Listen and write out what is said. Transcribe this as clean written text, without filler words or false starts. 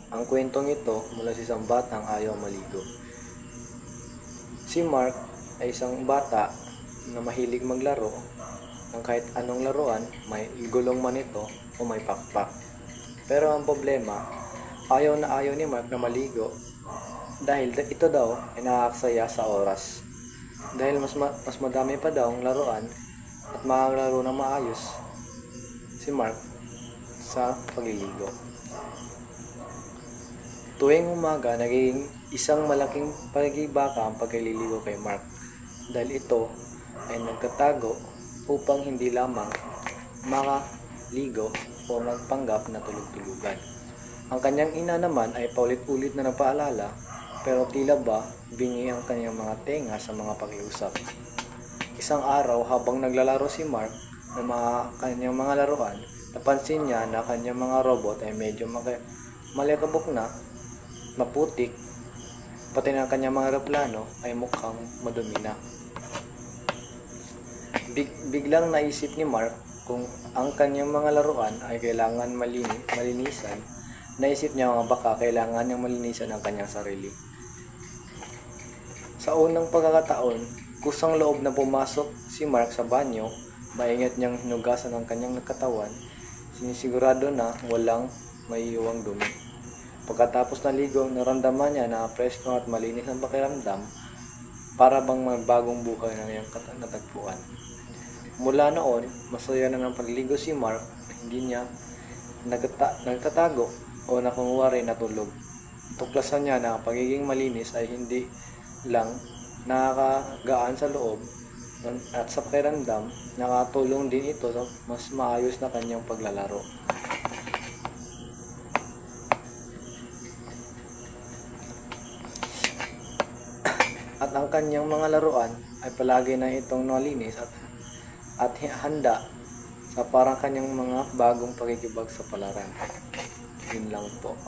Ang kwentong ito mula sa isang batang ayaw maligo. Si Mark ay isang bata na mahilig maglaro ng kahit anong laruan, may gulong man ito o may pakpak. Pero ang problema, ayaw na ayaw ni Mark na maligo dahil ito daw ay nakakaksaya sa oras. Dahil mas madami pa daw ang laruan at makakalaro ng maayos si Mark sa pagliligo. Tuwing umaga, naging isang malaking pagkibaka ang pagliligo kay Mark dahil ito ay nagkatago upang hindi lamang makaligo o magpanggap na tulog-tulugan. Ang kanyang ina naman ay paulit-ulit na nagpaalala pero tila ba bingi ang kanyang mga tenga sa mga pakiusap. Isang araw habang naglalaro si Mark ng kanyang mga laruan, napansin niya na kanyang mga robot ay medyo malikabok na, maputik, pati na kanyang mga aeroplano ay mukhang madumi na. Biglang naisip ni Mark kung ang kanyang mga laruan ay kailangan malinisan. Naisip niya nga baka kailangan niyang malinisan ang kanyang sarili. Sa unang pagkakataon, kusang loob na pumasok si Mark sa banyo, maingat niyang hinugasan ang kanyang katawan, sinisigurado na walang maiiwang dumi. Pagkatapos naligo, naramdaman niya na presko at malinis ang pakiramdam, para bang may bagong buhay na niyang natagpuan. Mula noon, masaya na ng pagligo si Mark, hindi niya nagtatago o nakunwari na tulog. Tuklasan niya na ang pagiging malinis ay hindi lang nakakagaan sa loob at sa pakiramdam, nakatulong din ito sa mas maayos na kanyang paglalaro. At ang kanyang mga laruan ay palagi na itong nalinis at handa sa parang kanyang mga bagong pagkikibag sa palaran. Yun lang po.